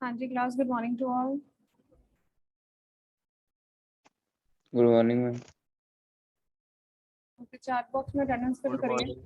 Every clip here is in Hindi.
हाँ जी class, good morning to all. Good morning ma'am. Okay, chat box में अटेंडेंस फिल करिए।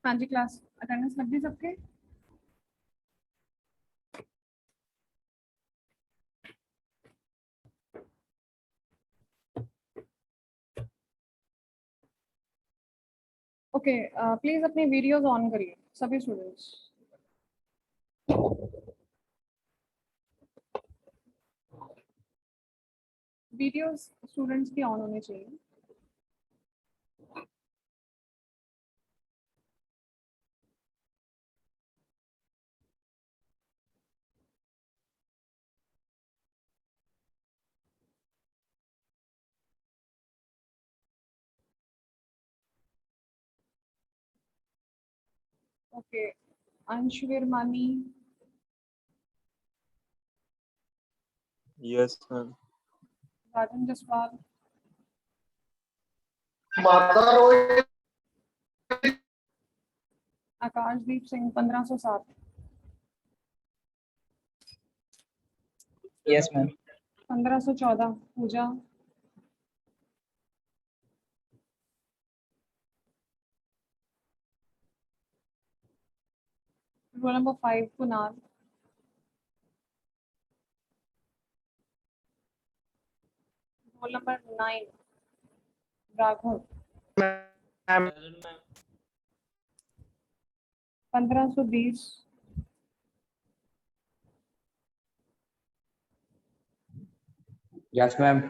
हाँ जी क्लास, अटेंडेंस लग गई सबके। ओके, प्लीज अपनी वीडियोस ऑन करिए सभी स्टूडेंट्स। वीडियोस स्टूडेंट्स की ऑन होनी चाहिए। Okay, Ansh Virmani, yes ma'am. Rajan Jaswal, Akashdeep Singh 1507, yes ma'am. 1514 Pooja, roll number 5 Kunal, roll number 9 Raghav, 1520, yes ma'am.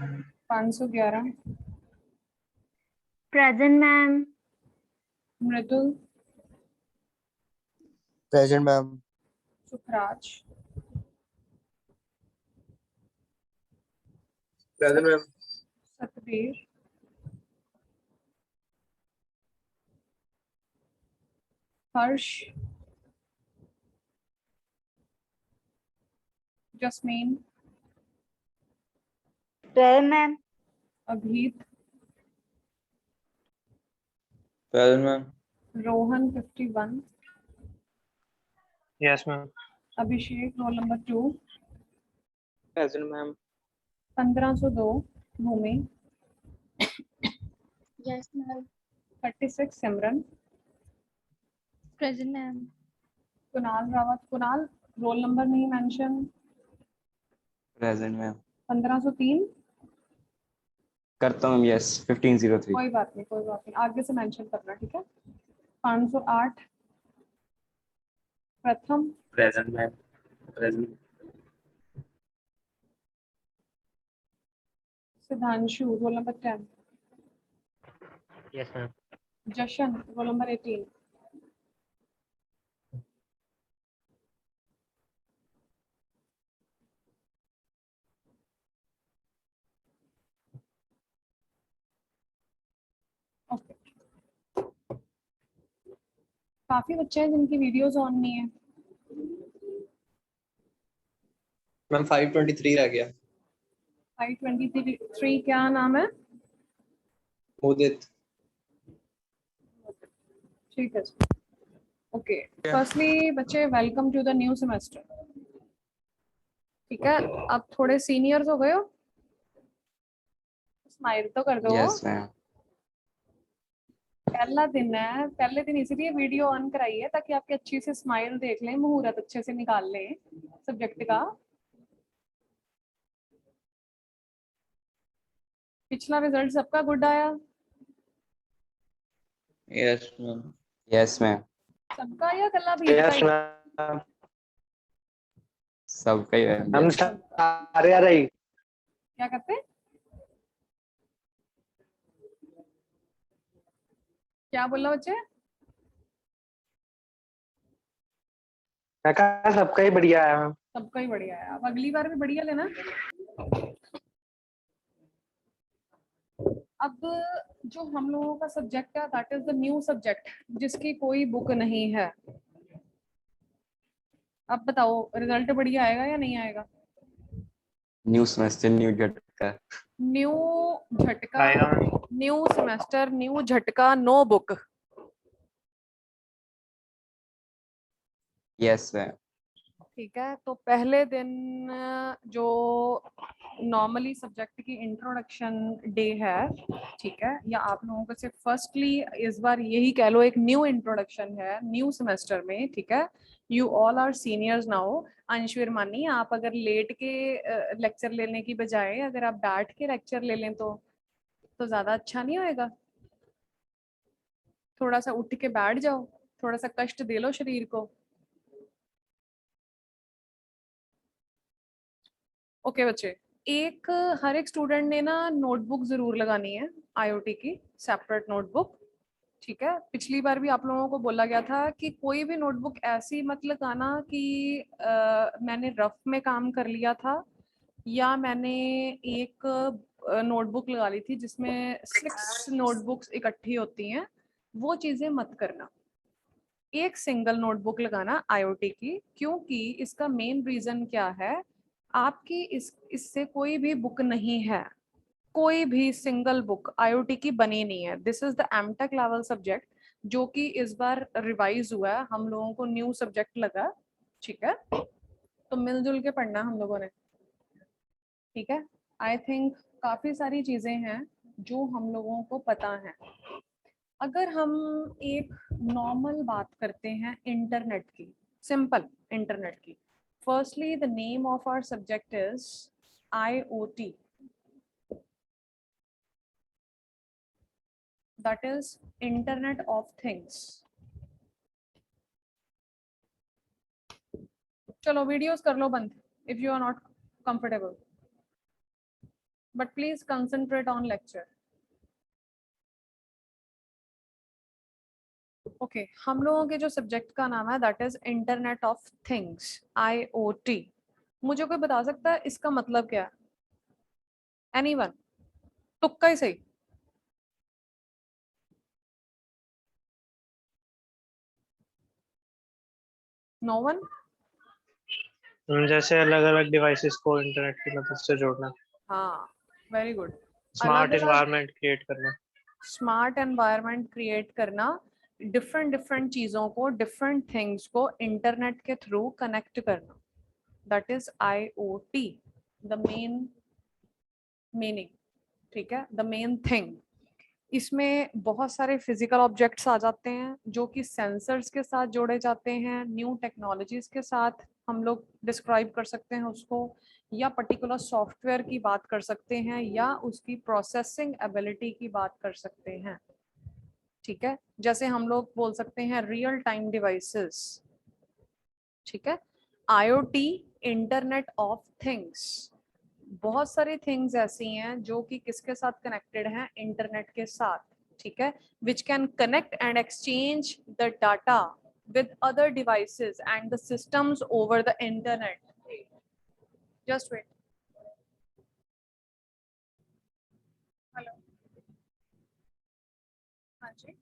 511, present ma'am. Mridul, present ma'am. Sukhraj, present ma'am. Satbir, Harsh, Jasmeen, present ma'am. Abhit, present ma'am. Rohan 51, yes ma'am. Abhishek roll number 2, present ma'am. 1502 Bhumi, yes ma'am. 36 Simran, present ma'am. Kunal Rawat, Kunal roll number नहीं मेंशन, प्रेजेंट मैम। 1503, करता हूँ यस 1503। कोई बात नहीं कोई बात नहीं, आगे से मेंशन करना, ठीक है। 508 प्रथम, present ma'am. Present. Siddhanshu roll number 10, Yes, ma'am. जशन रोल नंबर 18, ओके। काफी बच्चे हैं जिनकी वीडियोस ऑन नहीं है। मैम 523 रह गया। 523 क्या नाम है? उदित। ठीक है। ओके, फर्स्टली बच्चे welcome to the new semester. ठीक है, अब थोड़े सीनियर्स हो गए हो, स्माइल तो कर दो। Yes, ma'am. पहला दिन है, पहले दिन इसीलिए वीडियो ऑन कराई है ताकि आपकी अच्छी से स्माइल देख लें, मुहूर्त अच्छे से निकाल लें सब्जेक्ट का। पिछला रिजल्ट सबका गुड आया? Yes ma'am. Yes, ma'am. सबका या कला भी Yes, ma'am. सबका ही है। हम सारे आ रही। क्या करते हैं? क्या बोला बच्चे? मैं कहा सबका ही बढ़िया है मैम। सबका ही बढ़िया है, अब अगली बार भी बढ़िया लेना। अब जो हम लोगों का सब्जेक्ट है that is the new subject, जिसकी कोई बुक नहीं है। अब बताओ रिजल्ट बढ़िया आएगा या नहीं आएगा? न्यू सेमेस्टर न्यू झटका। न्यू झटका, आएगा मैम। न्यू सेमेस्टर न्यू झटका, नो बुक। Yes, ma'am. ठीक है, तो पहले दिन जो नॉर्मली सब्जेक्ट की इंट्रोडक्शन डे है, ठीक है, या आप लोगों को सिर्फ फर्स्टली इस बार यही कह लो एक न्यू इंट्रोडक्शन है न्यू सेमेस्टर में। ठीक है, you all are seniors now. Anshveer Mani, आप अगर लेट के लेक्चर लेने की बजाय अगर आप बैठ के लेक्चर ले लें तो ज्यादा अच्छा नहीं होएगा? थोड़ा सा उठ के बैठ जाओ, थोड़ा सा कष्ट दे लो शरीर को। ओके बच्चे, एक हर एक स्टूडेंट ने ना नोटबुक जरूर लगानी है, आईओटी की सेपरेट नोटबुक। ठीक है, पिछली बार भी आप लोगों को बोला गया था कि कोई भी नोटबुक ऐसी मत लगाना कि मैंने रफ में काम कर लिया था, या मैंने एक नोटबुक लगा ली थी जिसमें 6 नोटबुक्स इकट्ठी होती हैं, वो चीजें मत करना। एक सिंगल नोटबुक लगाना आईओटी की, क्योंकि इसका मेन रीजन क्या है, आपकी इससे कोई भी बुक नहीं है, कोई भी सिंगल बुक आईओटी की बनी नहीं है। This is the MTech level subject जो कि इस बार रिवाइज हुआ है, हम लोगों को न्यू सब्जेक्ट लगा। ठीक है, तो मिलजुल के पढ़ना हम लोगों ने। ठीक है, आई थिंक काफी सारी चीजें हैं जो हम लोगों को पता है। अगर हम एक नॉर्मल बात करते हैं इंटरनेट की, सिंपल इंटरनेट की, firstly the name of our subject is IoT, that is Internet of Things. चलो वीडियोस कर लो बंद if you are not comfortable, but please concentrate on lecture. Okay, हम लोगों के जो सब्जेक्ट का नाम है that is internet of things, IoT। मुझे कोई बता सकता है इसका मतलब क्या है? एनीवन? तुक्का ही सही। No one? जैसे अलग अलग डिवाइसेस को इंटरनेट की मदद से जोड़ना। हाँ, वेरी गुड। स्मार्ट अलग-अलग एनवायरनमेंट क्रिएट करना। स्मार्ट एनवायरनमेंट क्रिएट करना, डिफरेंट डिफरेंट चीजों को, डिफरेंट थिंग्स को इंटरनेट के थ्रू कनेक्ट करना, that is IoT, the main meaning. ठीक है, द मेन थिंग। इसमें बहुत सारे फिजिकल ऑब्जेक्ट्स आ जाते हैं जो कि सेंसर्स के साथ जोड़े जाते हैं, न्यू टेक्नोलॉजीज के साथ हम लोग डिस्क्राइब कर सकते हैं उसको, या पर्टिकुलर सॉफ्टवेयर की बात कर सकते हैं, या उसकी प्रोसेसिंग एबिलिटी की बात कर सकते हैं। ठीक है, जैसे हम लोग बोल सकते हैं रियल टाइम डिवाइसेस। ठीक है, IoT, इंटरनेट ऑफ थिंग्स, बहुत सारी थिंग्स ऐसी हैं जो कि किसके साथ कनेक्टेड हैं, इंटरनेट के साथ, ठीक है, which can connect and exchange the data with other devices and the systems over the internet. Just wait. Hello. हाँ जी.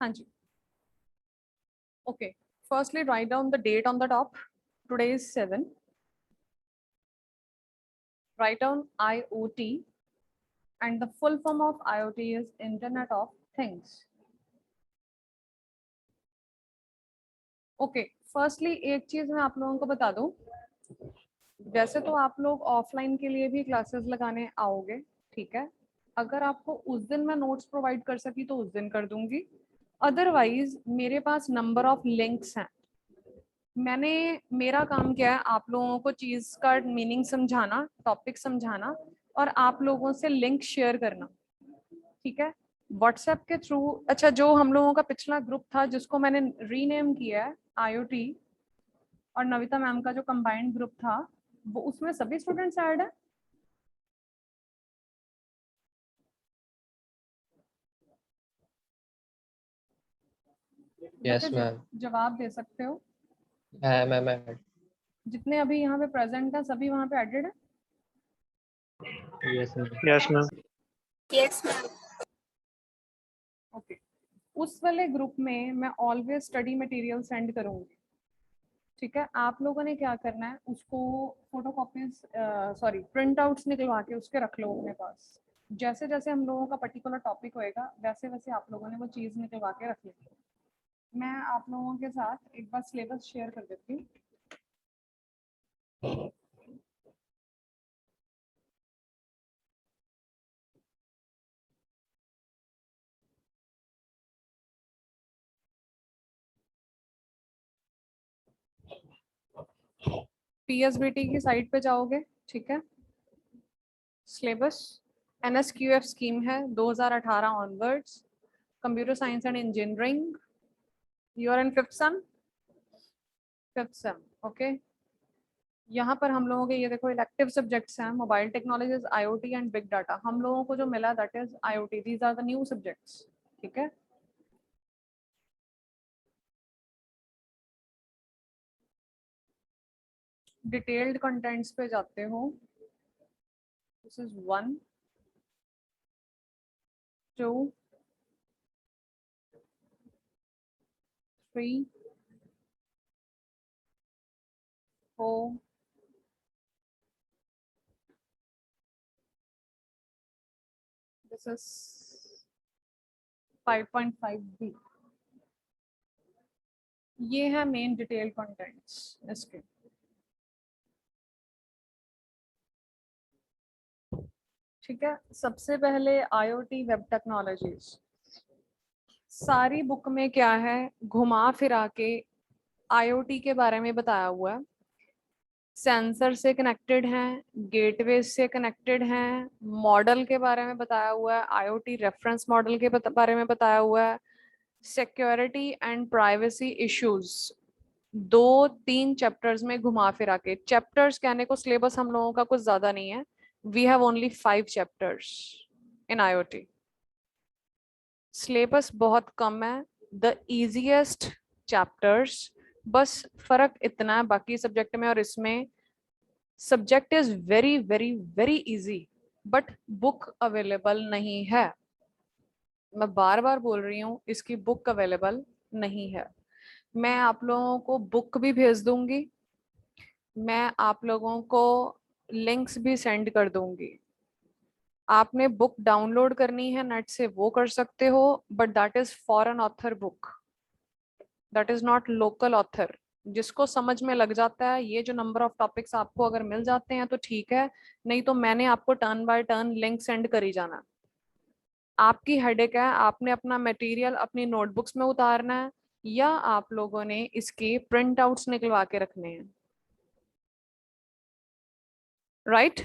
हाँ जी. Okay. Firstly, write down the date on the top. Today is 7. Write down IoT, and the full form of IoT is Internet of Things. Okay. Firstly, एक चीज मैं आप लोगों को बता दूं. वैसे तो आप लोग ऑफलाइन के लिए भी क्लासेस लगाने आओगे, ठीक है. अगर आपको उस दिन मैं नोट्स प्रोवाइड कर सकी तो उस दिन कर दूंगी. अदरवाइज मेरे पास नंबर ऑफ लिंक्स हैं. मैंने मेरा काम क्या है, आप लोगों को चीज का मीनिंग समझाना, टॉपिक समझाना, और आप लोगों से लिंक शेयर करना, ठीक है, व्हाट्सएप के थ्रू. अच्छा, जो हम लोगों का पिछला ग्रुप था जिसको मैंने रीनेम किया है IoT, और नविता मैम का जो कंबाइंड ग्रुप था, वो उसमें सभी स्टूडेंट्स ऐड है. यस बच्चे मैम. जवाब दे सकते हो. है मैम ऐड. जितने अभी यहाँ पे प्रेजेंट है सभी वहाँ पे एडेड है. Yes ma'am. Yes ma'am. Yes, ma'am. Okay. उस वाले ग्रुप में मैं ऑलवेज स्टडी मटेरियल सेंड करूंगी, ठीक है. आप लोगों ने क्या करना है, उसको photo copies, sorry, print outs निकलवा के उसके रख लो अपने पास. जैसे जैसे हम लोगों का पर्टिकुलर टॉपिक होएगा वैसे वैसे आप लोगों ने वो चीज़ निकलवा के रख लेनी. मैं आप लोगों के साथ एक बार सिलेबस शेयर कर देती हूँ. PSBT की साइट पे जाओगे, ठीक है. सिलेबस NSQF स्कीम है 2018 onwards. Computer science and engineering. You are in 5th sem. 5th sem, okay. यहाँ पर हम लोगों के ये देखो इलेक्टिव सब्जेक्ट्स हैं, mobile technologies, IoT and big data. हम लोगों को जो मिला that is IoT. These are the new subjects, ठीक है. डिटेल्ड कंटेंट्स पे जाते हो. This is 1, 2, 3, 4, 'This is 5.5B. ये है मेन डिटेल कंटेंट्स इसके. ठीक है. सबसे पहले IoT वेब टेक्नोलॉजीज. सारी बुक में क्या है, घुमा फिरा के IoT के बारे में बताया हुआ है. सेंसर से कनेक्टेड हैं, गेटवे से कनेक्टेड हैं, मॉडल के बारे में बताया हुआ है, आईओटी रेफरेंस मॉडल के बारे में बताया हुआ है, security and privacy issues 2-3 chapters में घुमा फिरा के। चैप्टर्स कहने को सिलेबस हम लोगों का कुछ ज्यादा नहीं है, we have only 5 chapters in IoT. Syllabus बहुत कम है, द इजीएस्ट चैप्टर्स, बस फर्क इतना है बाकी सब्जेक्ट में और इसमें। Subject is very very very easy, but book available नहीं है। मैं बार बार बोल रही हूँ, इसकी बुक अवेलेबल नहीं है। मैं आप लोगों को बुक भी भेज दूंगी, मैं आप लोगों को लिंक्स भी सेंड कर दूंगी। आपने बुक डाउनलोड करनी है नेट से वो कर सकते हो, but that is foreign author book, that is not local author. जिसको समझ में लग जाता है, ये जो नंबर ऑफ टॉपिक्स आपको अगर मिल जाते हैं तो ठीक है, नहीं तो मैंने आपको turn by turn link send करी जाना। आपकी हेडेक है, आपने अपना मटेरियल अपनी नोटबुक्स में उतारना है या आप लोगों ने इसके प्रिंट आउट्स निकलवा के रखने हैं, राइट?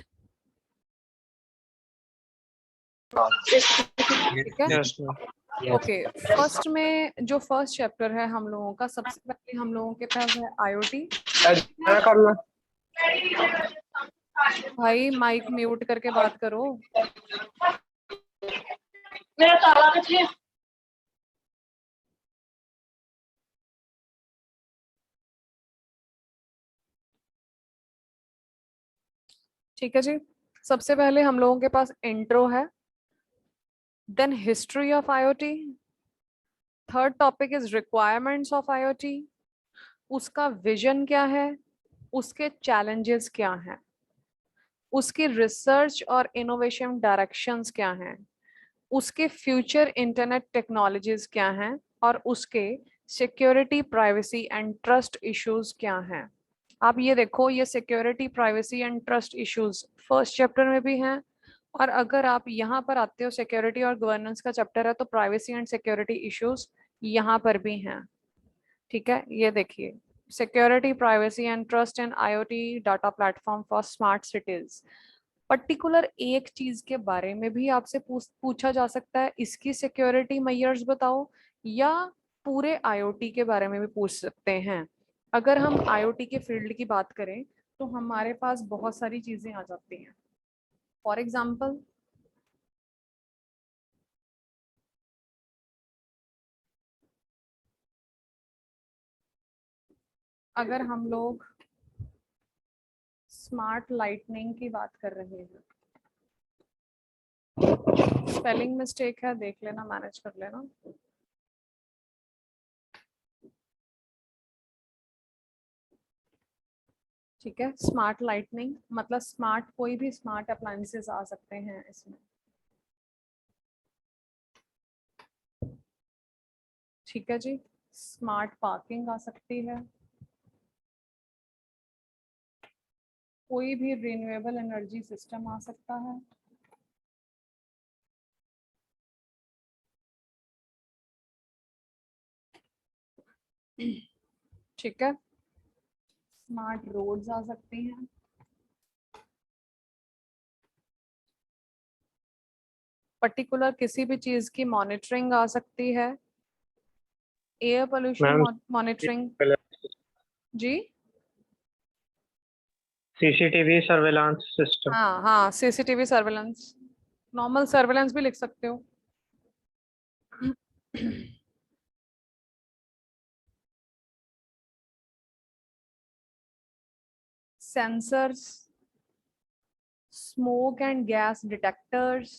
ठीक है, Yes, ma'am. ओके। फर्स्ट में जो फर्स्ट चैप्टर है हम लोगों का, सबसे पहले हम लोगों के पास है आईओटी। भाई माइक म्यूट करके बात करो। मेरा ताला किथे? ठीक है जी, सबसे पहले हम लोगों के पास इंट्रो है, then history of IoT, third topic is requirements of IoT, उसका विजन क्या है, उसके चैलेंजेस क्या हैं, उसकी रिसर्च और इनोवेशन डायरेक्शंस क्या हैं, उसके फ्यूचर इंटरनेट टेक्नोलॉजीज क्या हैं, और उसके security privacy and trust issues क्या हैं। आप ये देखो, ये security privacy and trust issues first chapter में भी हैं, और अगर आप यहाँ पर आते हो, सिक्योरिटी और गवर्नेंस का चैप्टर है, तो प्राइवेसी एंड सिक्योरिटी इश्यूज यहाँ पर भी हैं। ठीक है, ये देखिए, security privacy and trust in IoT data platform for smart cities. Particular एक चीज के बारे में भी आपसे पूछा जा सकता है, इसकी सिक्योरिटी मेजर्स बताओ, या पूरे आईओटी के बारे में भी पूछ सकते हैं। अगर हम आईओटी के फील्ड की बात करें तो हमारे पास बहुत सारी चीजें आ जाती हैं। फॉर एग्जाम्पल, अगर हम लोग स्मार्ट लाइटनिंग की बात कर रहे हैं, स्पेलिंग मिस्टेक है, देख लेना, मैनेज कर लेना। ठीक है, स्मार्ट लाइटनिंग मतलब स्मार्ट, कोई भी स्मार्ट अप्लायंसेस आ सकते हैं इसमें। ठीक है जी, स्मार्ट पार्किंग आ सकती है, कोई भी रिन्यूएबल एनर्जी सिस्टम आ सकता है, ठीक है, स्मार्ट रोड्स आ सकती हैं, पर्टिकुलर किसी भी चीज की मॉनिटरिंग आ सकती है, एयर पोल्यूशन मैम मॉनिटरिंग। जी सीसीटीवी सर्वेलांस सिस्टम। हाँ हाँ, सीसीटीवी सर्वेलेंस, नॉर्मल सर्वेलेंस भी लिख सकते हो। Sensors, smoke and gas detectors,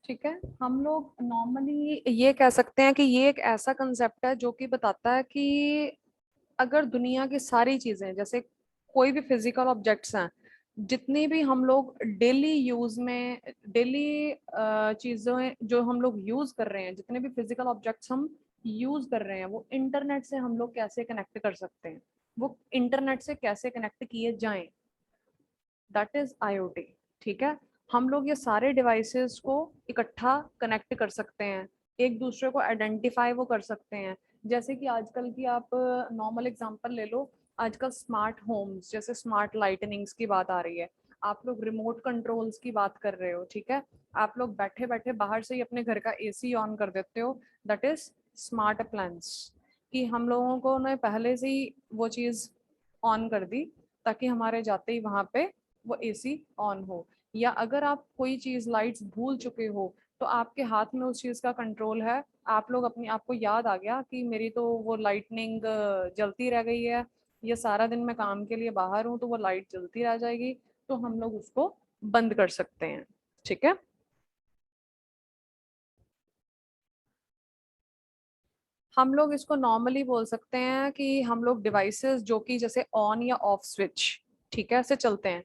ठीक है। हम लोग नॉर्मली ये कह सकते हैं कि ये एक ऐसा कंसेप्ट है जो कि बताता है कि अगर दुनिया की सारी चीजें, जैसे कोई भी फिजिकल ऑब्जेक्ट्स हैं, जितनी भी हम लोग डेली यूज में, डेली चीजें जो हम लोग यूज कर रहे हैं, जितने भी फिजिकल ऑब्जेक्ट्स हम यूज कर रहे हैं, वो इंटरनेट से हम लोग कैसे कनेक्ट कर सकते हैं, वो इंटरनेट से कैसे कनेक्ट किए जाएं, दैट इज आईओटी। ठीक है, हम लोग ये सारे डिवाइसेस को इकट्ठा कनेक्ट कर सकते हैं, एक दूसरे को आइडेंटिफाई वो कर सकते हैं। जैसे कि आजकल की आप नॉर्मल एग्जांपल ले लो, आजकल स्मार्ट होम्स जैसे स्मार्ट लाइटनिंग्स की बात आ रही है, आप लोग रिमोट कंट्रोल्स की बात कर रहे हो, ठीक है, आप लोग बैठे बैठे बाहर से ही अपने घर का एसी ऑन कर देते हो, दैट इज स्मार्ट अप्लायंस। कि हम लोगों को ने पहले से ही वो चीज़ ऑन कर दी ताकि हमारे जाते ही वहाँ पे वो एसी ऑन हो। या अगर आप कोई चीज़ लाइट्स भूल चुके हो तो आपके हाथ में उस चीज़ का कंट्रोल है, आप लोग अपनी आपको याद आ गया कि मेरी तो वो लाइटनिंग जलती रह गई है, ये सारा दिन मैं काम के लिए बाहर हूँ तो वो लाइट जलती रह जाएगी, तो हम लोग उसको बंद कर सकते हैं, ठीक है। हम लोग इसको नॉर्मली बोल सकते हैं कि हम लोग डिवाइसेस जो कि जैसे ऑन या ऑफ स्विच, ठीक है, से चलते हैं,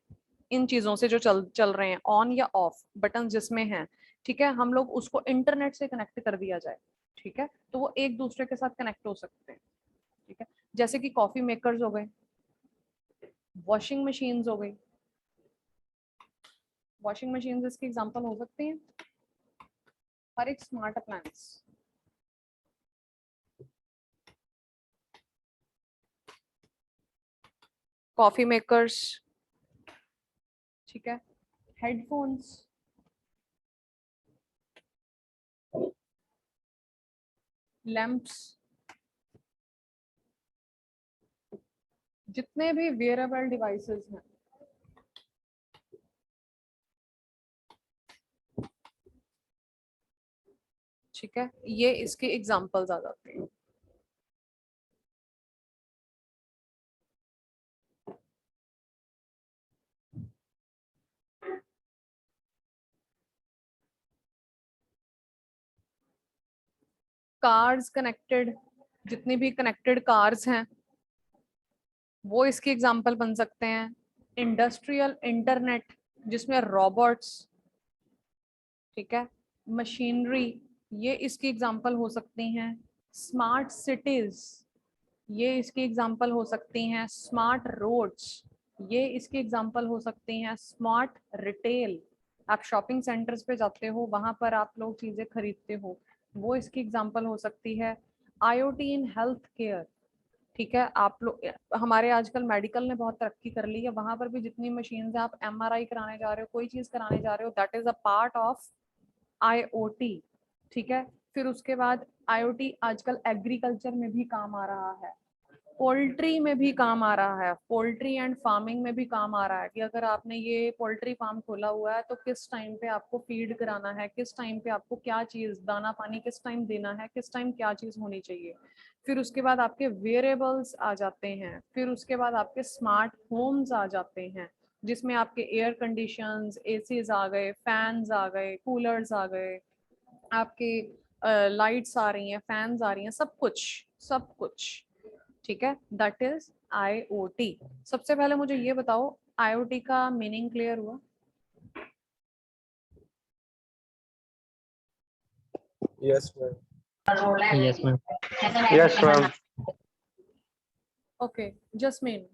इन चीजों से जो चल चल रहे हैं ऑन या ऑफ बटन जिसमें हैं, ठीक है, हम लोग उसको इंटरनेट से कनेक्ट कर दिया जाए, ठीक है, तो वो एक दूसरे के साथ कनेक्ट हो सकते हैं, ठीक है। जैसे कि कॉफी मेकर्स हो गए, वॉशिंग मशीन्स हो गई, वॉशिंग मशीन्स इसकी एग्जांपल हो सकती हैं, हर एक स्मार्ट अप्लायंस। कॉफी मेकर्स, ठीक है, हेडफोन्स, लैंप्स, जितने भी वेयरेबल डिवाइसेस हैं, ठीक है, ये इसके एग्जांपल्स आ जाते हैं। कार्स कनेक्टेड, जितनी भी कनेक्टेड कार्स हैं वो इसके एग्जांपल बन सकते हैं। इंडस्ट्रियल इंटरनेट जिसमें रोबोट्स, ठीक है, मशीनरी, ये इसकी एग्जांपल हो सकती हैं। स्मार्ट सिटीज, ये इसकी एग्जांपल हो सकती हैं। स्मार्ट रोड्स, ये इसकी एग्जांपल हो सकती हैं। स्मार्ट रिटेल, आप शॉपिंग सेंटर्स पे जाते हो वहां पर आप लोग चीजें खरीदते हो, वो इसकी एग्जांपल हो सकती है। आईओटी इन हेल्थ केयर, ठीक है, आप लोग हमारे आजकल मेडिकल ने बहुत तरक्की कर ली है, वहां पर भी जितनी मशीन है, आप एमआरआई कराने जा रहे हो, कोई चीज कराने जा रहे हो, that is a part of IoT, ठीक है। फिर उसके बाद आईओटी आजकल एग्रीकल्चर में भी काम आ रहा है, पोल्ट्री में भी काम आ रहा है, पोल्ट्री एंड फार्मिंग में भी काम आ रहा है कि अगर आपने ये पोल्ट्री फार्म खोला हुआ है तो किस टाइम पे आपको फीड कराना है, किस टाइम पे आपको क्या चीज दाना पानी किस टाइम देना है, किस टाइम क्या चीज होनी चाहिए। फिर उसके बाद आपके वेयरेबल्स आ जाते हैं, फिर उसके बाद आपके स्मार्ट होम्स आ जाते हैं जिसमें आपके एयर कंडीशंस, एसीज आ गए, फैंस आ गए, कूलर्स आ गए, आपके लाइट्स आ रही हैं, फैंस आ रही हैं, सब कुछ, सब कुछ, ठीक है, दैट इज आईओटी। सबसे पहले मुझे ये बताओ आईओटी का मीनिंग क्लियर हुआ? Yes, ma'am. Yes, ma'am. Yes ma'am. Okay, jasmine,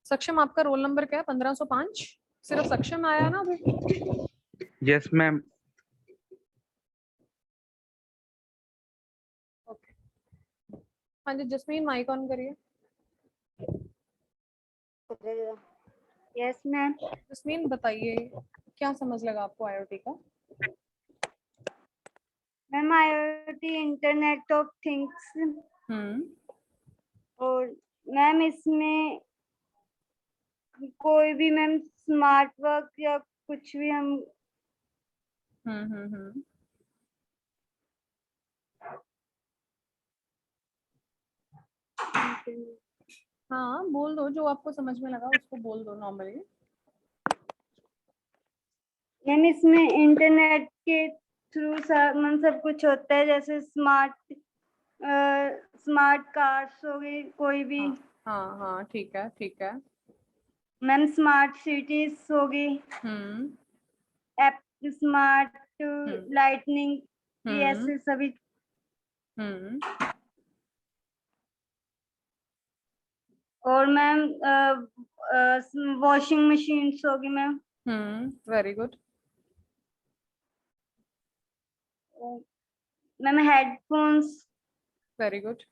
सक्षम आपका रोल नंबर क्या है? 1505, सिर्फ सक्षम आया ना अभी? Yes ma'am. ओके, हाँ जी जस्मीन, माइक ऑन करिए। Yes ma'am. जस्मीन बताइए क्या समझ लगा आपको आईओटी का? Ma'am IoT internet of things, और मैम इसमें कोई भी मैम स्मार्ट वर्क या कुछ भी हम हम्म। हाँ बोल दो, जो आपको समझ में लगा उसको बोल दो नॉर्मली। मैम इसमें इंटरनेट के थ्रू मैम सब कुछ होता है, जैसे स्मार्ट कार्स हो गई कोई भी, हाँ हाँ ठीक है ठीक है। मैम स्मार्ट सिटीज होगी, एप स्मार्ट लाइटनिंग, ऐसे सभी। हम्म। और मैम वॉशिंग मशीन्स होगी ma'am. Very good. Ma'am headphones. Very good.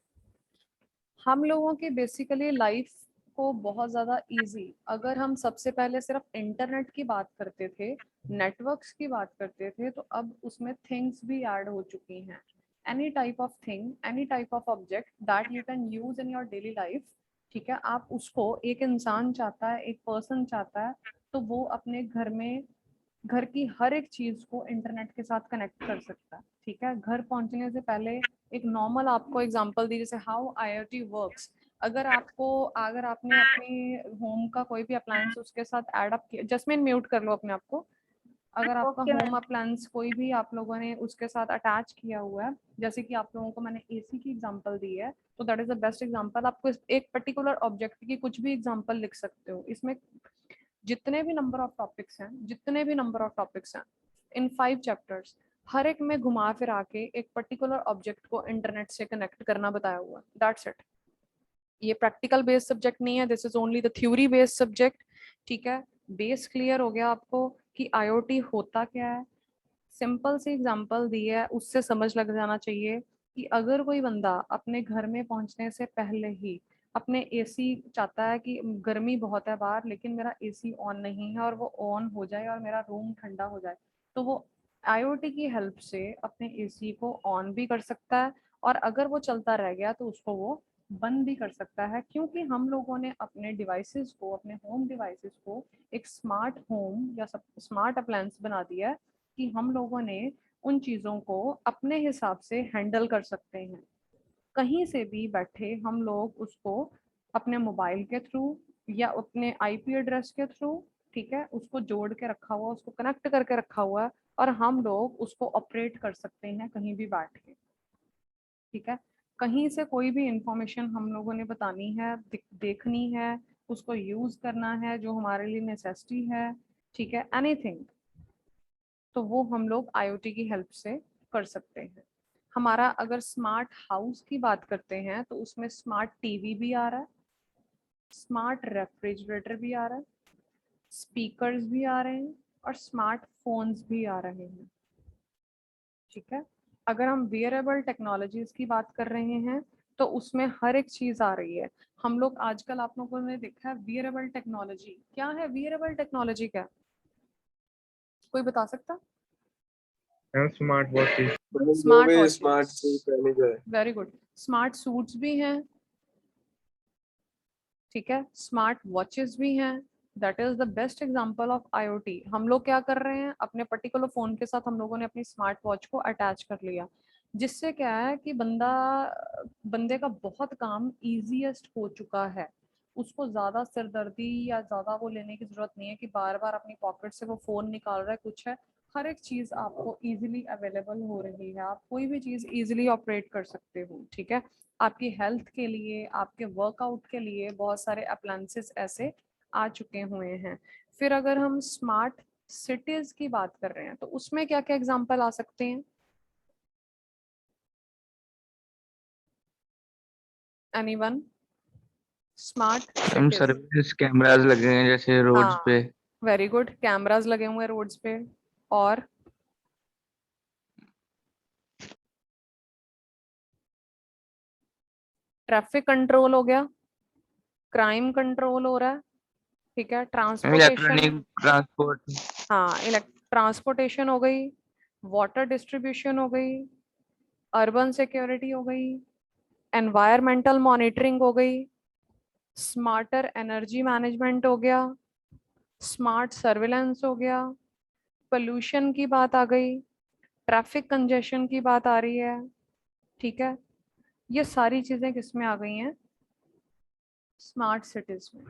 हम लोगों की बेसिकली लाइफ को बहुत ज़्यादा इजी, अगर हम सबसे पहले सिर्फ इंटरनेट की बात करते थे, नेटवर्क्स की बात करते थे, तो अब उसमें थिंग्स भी ऐड हो चुकी हैं। Any type of thing, any type of object that you can use in your daily life, ठीक है, आप उसको, एक इंसान चाहता है, एक पर्सन चाहता है, तो वो अपने घर में, घर की हर एक चीज को इंटरनेट के साथ कनेक्ट कर सकता है, ठीक है। घर पहुंचने से पहले एक नॉर्मल आपको एग्जांपल दी, जैसे हाउ आईओटी वर्क्स। अगर आपने अपनी होम का कोई भी अप्लायंस उसके साथ ऐड अप किया, जस्मिन म्यूट कर लो अपने आप को। अगर आपका ओके होम मैम। अप्लायंस कोई भी आप लोगों ने उसके साथ अटैच किया हुआ है, जैसे कि आप लोगों को मैंने एसी की एग्जांपल दी है, तो that is the best example. आपको एक पर्टिकुलर ऑब्जेक्ट की कुछ भी एग्जांपल लिख सकते हो। इसमें जितने भी नंबर ऑफ टॉपिक्स हैं, इन 5 चैप्टर्स, हर एक में घुमा फिरा के एक पर्टिकुलर ऑब्जेक्ट को इंटरनेट से कनेक्ट करना बताया हुआ है। That's it. ये प्रैक्टिकल बेस्ड सब्जेक्ट नहीं है, this is only the theory based subject, ठीक है। बेस क्लियर हो गया आपको कि आईओटी होता क्या है। सिंपल सी एग्जांपल दी है, उससे समझ लग जाना चाहिए कि अगर कोई बंदा अपने घर में पहुंचने से पहले ही अपने एसी चाहता है कि गर्मी बहुत है बाहर, लेकिन मेरा एसी ऑन नहीं है, और वो ऑन हो जाए और मेरा रूम ठंडा हो जाए, तो वो आईओटी की हेल्प से अपने एसी को ऑन भी कर सकता है, और अगर वो चलता रह गया तो उसको वो बंद भी कर सकता है, क्योंकि हम लोगों ने अपने डिवाइसेस को, अपने होम डिवाइसेस को एक स्मार्ट होम या स्मार्ट अप्लायंस बना दिया है कि हम लोगों ने उन चीज़ों को अपने हिसाब से हैंडल कर सकते हैं। कहीं से भी बैठे हम लोग उसको अपने मोबाइल के थ्रू या अपने आईपी एड्रेस के थ्रू, ठीक है, उसको जोड़ के रखा हुआ, उसको कनेक्ट करके रखा हुआ है, और हम लोग उसको ऑपरेट कर सकते हैं कहीं भी बैठ के, ठीक है। कहीं से कोई भी इंफॉर्मेशन हम लोगों ने बतानी है, देखनी है, उसको यूज करना है, जो हमारे लिए नेसेसिटी है, ठीक है, एनीथिंग, तो वो हम लोग आईओटी की हेल्प से कर सकते हैं। हमारा अगर स्मार्ट हाउस की बात करते हैं, तो उसमें स्मार्ट टीवी भी आ रहा है, स्मार्ट रेफ्रिजरेटर भी आ रहा है, स्पीकर्स भी आ रहे हैं, और स्मार्ट फोन्स भी आ रहे हैं, ठीक है। अगर हम वियरेबल टेक्नोलॉजीज की बात कर रहे हैं, तो उसमें हर एक चीज आ रही है। हम लोग आजकल, आप लोगों ने देखा है वियरेबल टेक्नोलॉजी क्या है? वियरेबल टेक्नोलॉजी क्या है? कोई बता सकता? Smart watches. जो स्मार्ट भी वॉचेस, स्मार्ट चीज पहनी जाए। Very good. स्मार्ट सूट्स भी हैं, ठीक है, स्मार्ट वॉचेस भी हैं। That is the best example of IoT. हम लोग क्या कर रहे हैं, अपने पर्टिकुलर फोन के साथ हम लोगों ने अपनी स्मार्ट वॉच को अटैच कर लिया, जिससे क्या है कि बंदे का बहुत काम इजीएस्ट हो चुका है। उसको ज्यादा सिरदर्दी या ज्यादा वो लेने की जरूरत नहीं है कि बार बार अपनी पॉकेट से वो फोन निकाल रहा है, कुछ है। हर एक चीज आपको इजीली अवेलेबल हो रही है, आप कोई भी चीज इजीली ऑपरेट कर सकते हो, ठीक है। आपकी हेल्थ के लिए, आपके वर्कआउट के लिए बहुत सारे अप्लायंसेस ऐसे आ चुके हुए हैं। फिर अगर हम स्मार्ट सिटीज की बात कर रहे हैं, तो उसमें क्या क्या एग्जांपल आ सकते हैं? एनीवन? स्मार्ट हम सिटीज, सर्विस कैमरास लगे हैं जैसे रोड्स हाँ, पे। वेरी गुड, कैमरास लगे हुए हैं रोड्स पे। और ट्रैफिक कंट्रोल हो गया, क्राइम कंट्रोल हो रहा है, ठीक है, ट्रांसपोर्टेशन, इलेक्ट्रॉनिक ट्रांसपोर्ट। हाँ, ट्रांसपोर्टेशन हो गई, वाटर डिस्ट्रीब्यूशन हो गई, अर्बन सिक्योरिटी हो गई, एनवायरमेंटल मॉनिटरिंग हो गई, स्मार्टर एनर्जी मैनेजमेंट हो गया, स्मार्ट सर्विलेंस हो गया, पोल्यूशन की बात आ गई, ट्रैफिक कंजेशन की बात आ रही है, ठीक है। ये सारी चीजें किसमें आ गई हैं? स्मार्ट सिटीज में।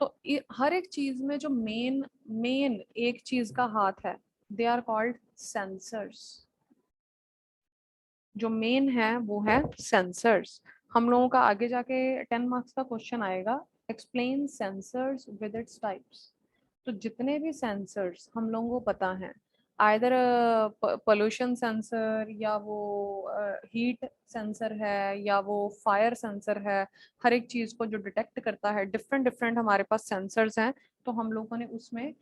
तो हर एक चीज में जो मेन मेन एक चीज का हाथ है, दे आर कॉल्ड सेंसर्स। जो मेन है वो है सेंसर्स। हम लोगों का आगे जाके 10 मार्क्स का क्वेश्चन आएगा, explain sensors with its types. तो जितने भी सेंसर्स हम लोगों को पता हैं, आइदर पोल्यूशन सेंसर, या वो हीट सेंसर है, या वो फायर सेंसर है। हर एक चीज को जो डिटेक्ट करता है, डिफरेंट डिफरेंट हमारे पास सेंसर्स हैं, तो हम लोगों ने उसमें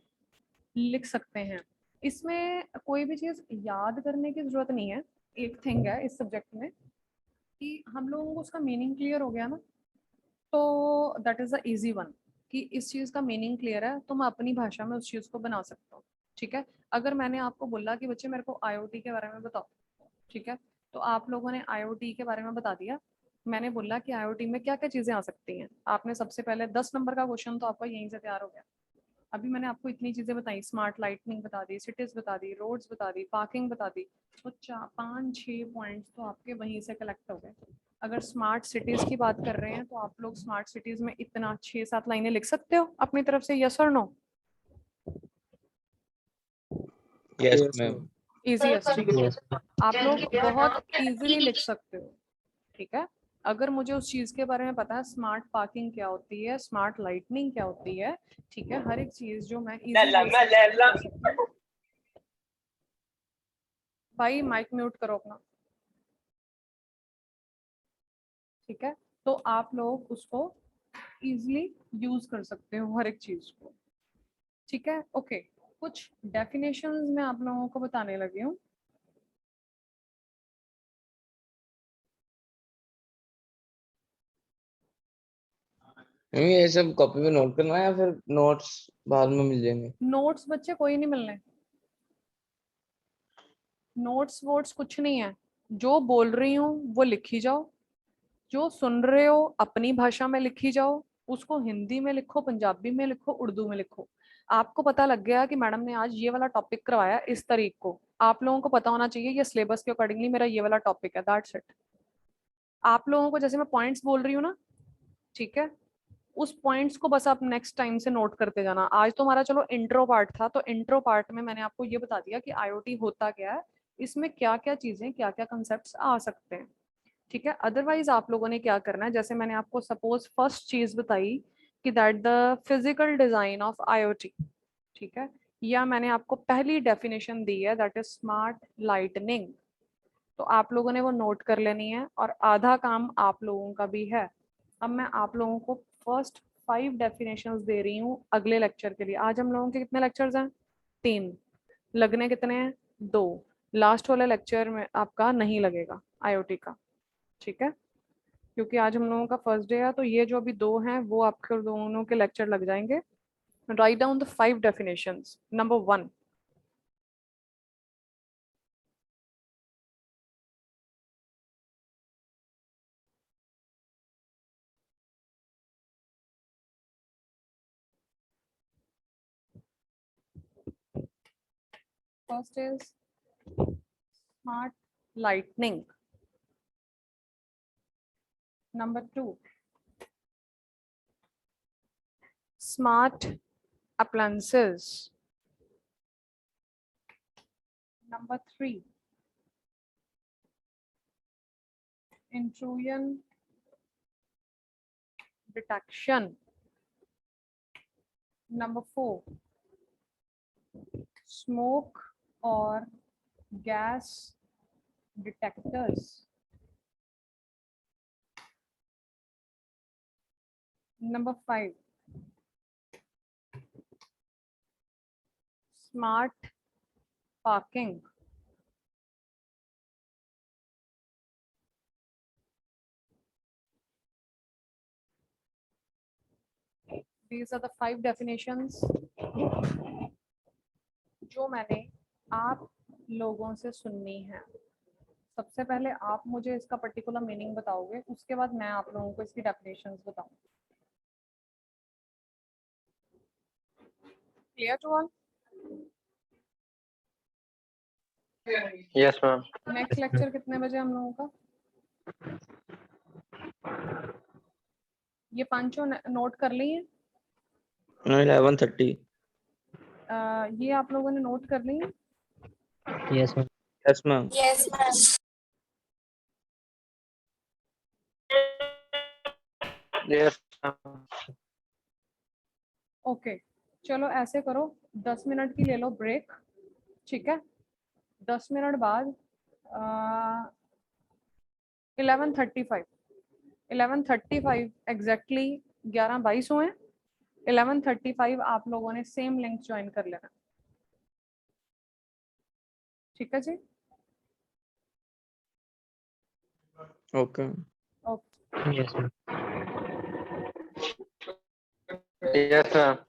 लिख सकते हैं। इसमें कोई भी चीज याद करने की जरूरत नहीं है। एक थिंग है इस सब्जेक्ट में कि हम लोगों को उसका मीनिंग क्लियर हो गया ना, तो that is the easy one, कि इस चीज का मीनिंग क्लियर है तो मैं अपनी भाषा में उस चीज को बना सकता हूँ। ठीक है, अगर मैंने आपको बोला कि बच्चे मेरे को आईओटी के बारे में बताओ, ठीक है, तो आप लोगों ने आईओटी के बारे में बता दिया। मैंने बोला कि आईओटी में क्या क्या चीजें आ सकती हैं, आपने सबसे पहले 10 नंबर का क्वेश्चन तो आपका यहीं से तैयार हो गया। अभी मैंने आपको इतनी चीजें बताई, स्मार्ट लाइटनिंग बता दी, सिटीज बता दी, रोड्स बता दी, पार्किंग बता दी, तो 5-6 पॉइंट्स तो आपके वहीं से कलेक्ट हो गए। अगर स्मार्ट सिटीज की बात कर रहे हैं तो आप लोग स्मार्ट सिटीज में इतना 6-7 लाइनें लिख सकते हो अपनी तरफ से, यस और no? Yes Yes, ma'am. ma'am. Easy है sir। Yes, ma'am. आप लोग बहुत इजीली लिख सकते हो। ठीक है, अगर मुझे उस चीज के बारे में पता है, स्मार्ट पार्किंग क्या होती है, स्मार्ट लाइटनिंग क्या होती है, ठीक है, हर एक चीज जो मैं इजी। भाई माइक म्यूट करो अपना। ठीक है, तो आप लोग उसको इजीली यूज कर सकते हो हर एक चीज को। ठीक है, ओके, कुछ डेफिनेशंस मैं आप लोगों को बताने लगी हूँ। मैम ये सब कॉपी में नोट करना है या फिर नोट्स बाद में मिल जाएंगे? नोट्स बच्चे कोई नहीं मिलने, नोट्स वोट्स कुछ नहीं है। जो बोल रही हूँ वो लिखी जाओ, जो सुन रहे हो अपनी भाषा में लिखी जाओ, उसको हिंदी में लिखो, पंजाबी में लिखो, उर्दू में लिखो। आपको पता लग गया कि मैडम ने आज ये वाला टॉपिक करवाया इस तारीख को, आप लोगों को पता होना चाहिए ये सिलेबस के अकॉर्डिंगली मेरा ये वाला टॉपिक है, दैट्स इट। आप लोगों को जैसे मैं पॉइंट्स बोल रही हूँ ना, ठीक है, उस पॉइंट्स को बस आप नेक्स्ट टाइम से नोट करते जाना। आज तो हमारा चलो इंट्रो पार्ट था, तो इंट्रो पार्ट में मैंने आपको ये बता दिया कि आईओटी होता क्या है, इसमें क्या क्या चीजें, क्या क्या कंसेप्ट आ सकते हैं। ठीक है, अदरवाइज आप लोगों ने क्या करना है, जैसे मैंने आपको सपोज फर्स्ट चीज बताई कि that the physical design of IoT, ठीक है, या मैंने आपको पहली डेफिनेशन दी है दैट इज स्मार्ट लाइटनिंग, तो आप लोगों ने वो नोट कर लेनी है, और आधा काम आप लोगों का भी है। अब मैं आप लोगों को फर्स्ट 5 डेफिनेशंस दे रही हूँ अगले लेक्चर के लिए। आज हम लोगों के कितने लेक्चर्स हैं? 3। लगने कितने हैं? 2। लास्ट वाले लेक्चर में आपका नहीं लगेगा आईओटी का, ठीक है, क्योंकि आज हम लोगों का फर्स्ट डे है, तो ये जो अभी 2 हैं वो आपके दोनों के लेक्चर लग जाएंगे। Write down the 5 definitions. Number 1, first is smart lightning. Number 2, smart appliances. Number 3, intrusion detection. Number 4, smoke or gas detectors. Number 5, smart parking. These are the 5 definitions जो मैंने आप लोगों से सुननी है। सबसे पहले आप मुझे इसका पर्टिकुलर मीनिंग बताओगे, उसके बाद मैं आप लोगों को इसकी डेफिनेशंस बताऊंगी। Clear to all? Yes ma'am. Next lecture कितने बजे हम लोगों का? ये पांचों नोट कर ली है? 11:30। ये आप लोगों ने नोट कर ली है? Yes, ma'am. Yes ma'am. Yes okay, चलो ऐसे करो, 10 मिनट की ले लो ब्रेक, ठीक है, 10 मिनट बाद 11:35 एग्जैक्टली 11:22 हुए। 11:35 आप लोगों ने सेम लिंक ज्वाइन कर लेना। ठीक है जी, okay. Okay. Yes, ma'am. Yes ma'am.